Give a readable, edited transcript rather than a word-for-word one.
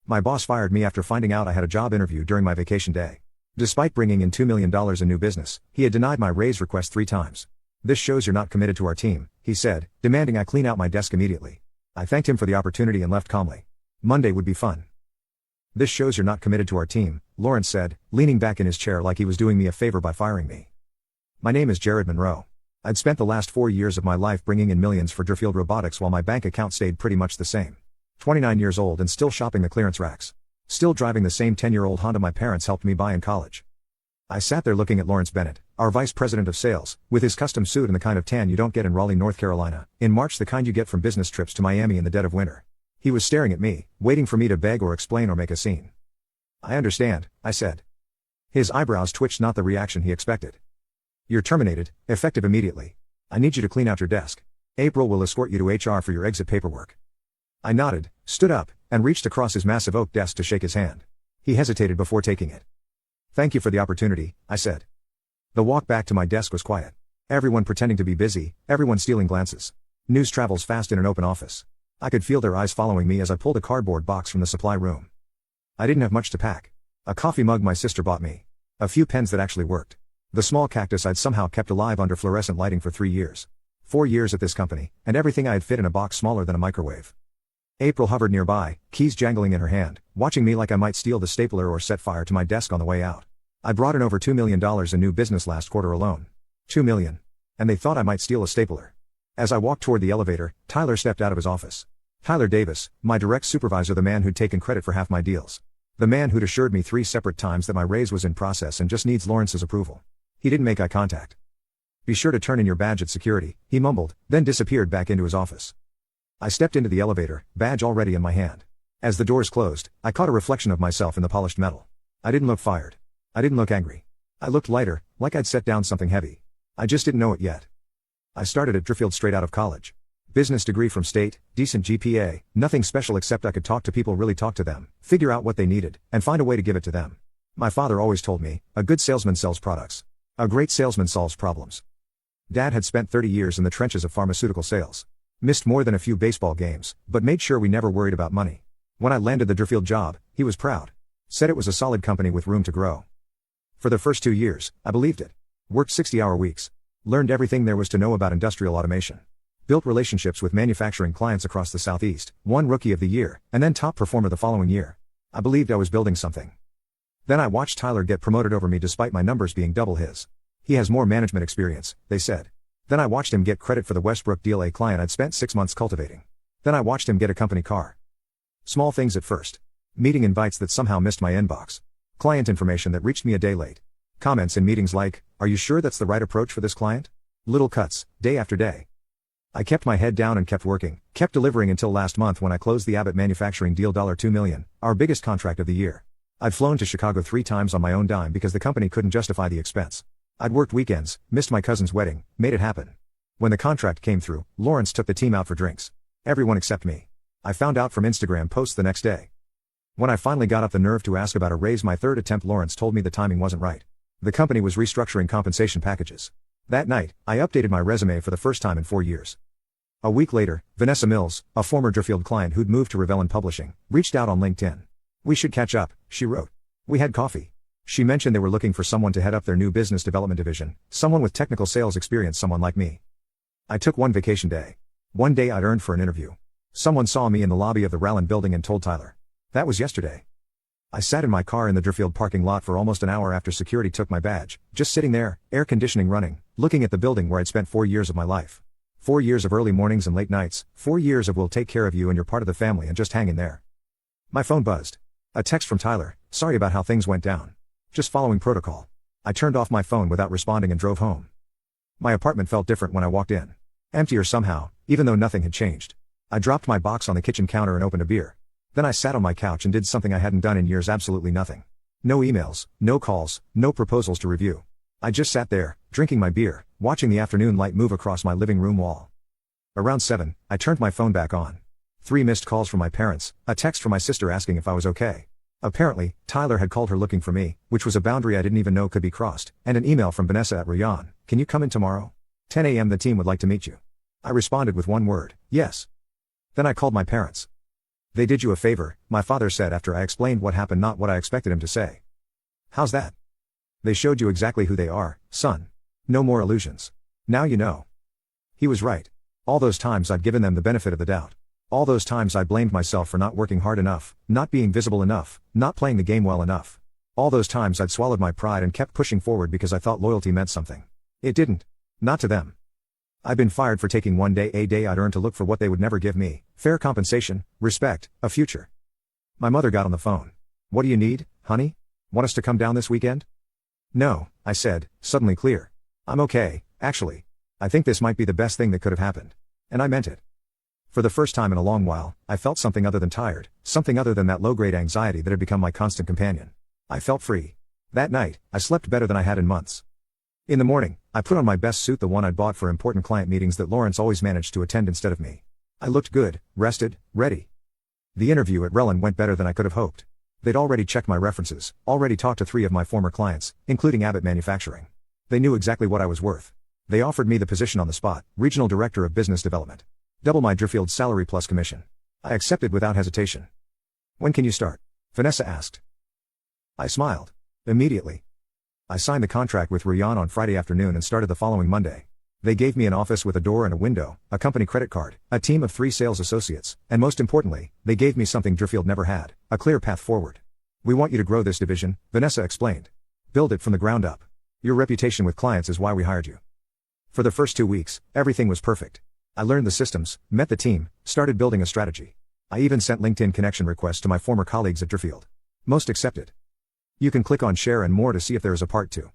My boss fired me after finding out I had a job interview during my vacation day. Despite bringing in $2 million in new business, he had denied my raise request 3 times. "This shows you're not committed to our team," he said, demanding I clean out my desk immediately. I thanked him for the opportunity and left calmly. Monday would be fun. "This shows you're not committed to our team," Lawrence said, leaning back in his chair like he was doing me a favor by firing me. My name is Jared Monroe. I'd spent the last 4 years of my life bringing in millions for Deerfield Robotics while my bank account stayed pretty much the same. 29 years old and still shopping the clearance racks. Still driving the same 10-year-old Honda my parents helped me buy in college. I sat there looking at Lawrence Bennett, our vice president of sales, with his custom suit and the kind of tan you don't get in Raleigh, North Carolina, in March, the kind you get from business trips to Miami in the dead of winter. He was staring at me, waiting for me to beg or explain or make a scene. "I understand," I said. His eyebrows twitched, not the reaction he expected. "You're terminated, effective immediately. I need you to clean out your desk. April will escort you to HR for your exit paperwork." I nodded, stood up, and reached across his massive oak desk to shake his hand. He hesitated before taking it. "Thank you for the opportunity," I said. The walk back to my desk was quiet. Everyone pretending to be busy, everyone stealing glances. News travels fast in an open office. I could feel their eyes following me as I pulled a cardboard box from the supply room. I didn't have much to pack. A coffee mug my sister bought me. A few pens that actually worked. The small cactus I'd somehow kept alive under fluorescent lighting for 3 years. 4 years at this company, and everything I had fit in a box smaller than a microwave. April hovered nearby, keys jangling in her hand, watching me like I might steal the stapler or set fire to my desk on the way out. I brought in over $2 million in new business last quarter alone. $2 million. And they thought I might steal a stapler. As I walked toward the elevator, Tyler stepped out of his office. Tyler Davis, my direct supervisor, the man who'd taken credit for half my deals. The man who'd assured me 3 separate times that my raise was in process and just needs Lawrence's approval. He didn't make eye contact. "Be sure to turn in your badge at security," he mumbled, then disappeared back into his office. I stepped into the elevator, badge already in my hand. As the doors closed, I caught a reflection of myself in the polished metal. I didn't look fired. I didn't look angry. I looked lighter, like I'd set down something heavy. I just didn't know it yet. I started at Deerfield straight out of college. Business degree from state, decent GPA, nothing special except I could talk to people, really talk to them, figure out what they needed, and find a way to give it to them. My father always told me, a good salesman sells products. A great salesman solves problems. Dad had spent 30 years in the trenches of pharmaceutical sales. Missed more than a few baseball games, but made sure we never worried about money. When I landed the Deerfield job, he was proud. Said it was a solid company with room to grow. For the first 2 years, I believed it. Worked 60-hour weeks. Learned everything there was to know about industrial automation. Built relationships with manufacturing clients across the Southeast, won Rookie of the Year, and then top performer the following year. I believed I was building something. Then I watched Tyler get promoted over me despite my numbers being double his. He has more management experience, they said. Then I watched him get credit for the Westbrook deal, a client I'd spent 6 months cultivating. Then I watched him get a company car. Small things at first. Meeting invites that somehow missed my inbox. Client information that reached me a day late. Comments in meetings like, "Are you sure that's the right approach for this client?" Little cuts, day after day. I kept my head down and kept working, kept delivering until last month when I closed the Abbott manufacturing deal, $2 million, our biggest contract of the year. I'd flown to Chicago 3 times on my own dime because the company couldn't justify the expense. I'd worked weekends, missed my cousin's wedding, made it happen. When the contract came through, Lawrence took the team out for drinks. Everyone except me. I found out from Instagram posts the next day. When I finally got up the nerve to ask about a raise my 3rd attempt, Lawrence told me the timing wasn't right. The company was restructuring compensation packages. That night, I updated my resume for the first time in 4 years. A week later, Vanessa Mills, a former Deerfield client who'd moved to Revellon Publishing, reached out on LinkedIn. "We should catch up," she wrote. We had coffee. She mentioned they were looking for someone to head up their new business development division, someone with technical sales experience, someone like me. I took one vacation day. One day I'd earned for an interview. Someone saw me in the lobby of the Ralland building and told Tyler. That was yesterday. I sat in my car in the Deerfield parking lot for almost an hour after security took my badge, just sitting there, air conditioning running, looking at the building where I'd spent 4 years of my life. 4 years of early mornings and late nights, 4 years of we'll take care of you and you're part of the family, and just hanging there. My phone buzzed. A text from Tyler, "Sorry about how things went down. Just following protocol." I turned off my phone without responding and drove home. My apartment felt different when I walked in. Emptier somehow, even though nothing had changed. I dropped my box on the kitchen counter and opened a beer. Then I sat on my couch and did something I hadn't done in years, absolutely nothing. No emails, no calls, no proposals to review. I just sat there, drinking my beer, watching the afternoon light move across my living room wall. Around 7, I turned my phone back on. 3 missed calls from my parents, a text from my sister asking if I was okay. Apparently, Tyler had called her looking for me, which was a boundary I didn't even know could be crossed, and an email from Vanessa at Rayyan, "Can you come in tomorrow? 10 a.m. the team would like to meet you." I responded with one word, "Yes." Then I called my parents. They did you a favor, my father said after I explained what happened, not what I expected him to say. How's that? They showed you exactly who they are, son. No more illusions. Now you know. He was right. All those times I'd given them the benefit of the doubt. All those times I blamed myself for not working hard enough, not being visible enough, not playing the game well enough. All those times I'd swallowed my pride and kept pushing forward because I thought loyalty meant something. It didn't. Not to them. I'd been fired for taking one day, a day I'd earned to look for what they would never give me: fair compensation, respect, a future. My mother got on the phone. What do you need, honey? Want us to come down this weekend? No, I said, suddenly clear. I'm okay, actually. I think this might be the best thing that could have happened. And I meant it. For the first time in a long while, I felt something other than tired, something other than that low-grade anxiety that had become my constant companion. I felt free. That night, I slept better than I had in months. In the morning, I put on my best suit, the one I'd bought for important client meetings that Lawrence always managed to attend instead of me. I looked good, rested, ready. The interview at Relon went better than I could have hoped. They'd already checked my references, already talked to 3 of my former clients, including Abbott Manufacturing. They knew exactly what I was worth. They offered me the position on the spot, Regional Director of Business Development. Double my Deerfield salary plus commission. I accepted without hesitation. When can you start? Vanessa asked. I smiled. Immediately. I signed the contract with Rian on Friday afternoon and started the following Monday. They gave me an office with a door and a window, a company credit card, a team of 3 sales associates, and most importantly, they gave me something Deerfield never had: a clear path forward. We want you to grow this division, Vanessa explained. Build it from the ground up. Your reputation with clients is why we hired you. For the first 2 weeks, everything was perfect. I learned the systems, met the team, started building a strategy. I even sent LinkedIn connection requests to my former colleagues at Deerfield. Most accepted. You can click on share and more to see if there is a part 2.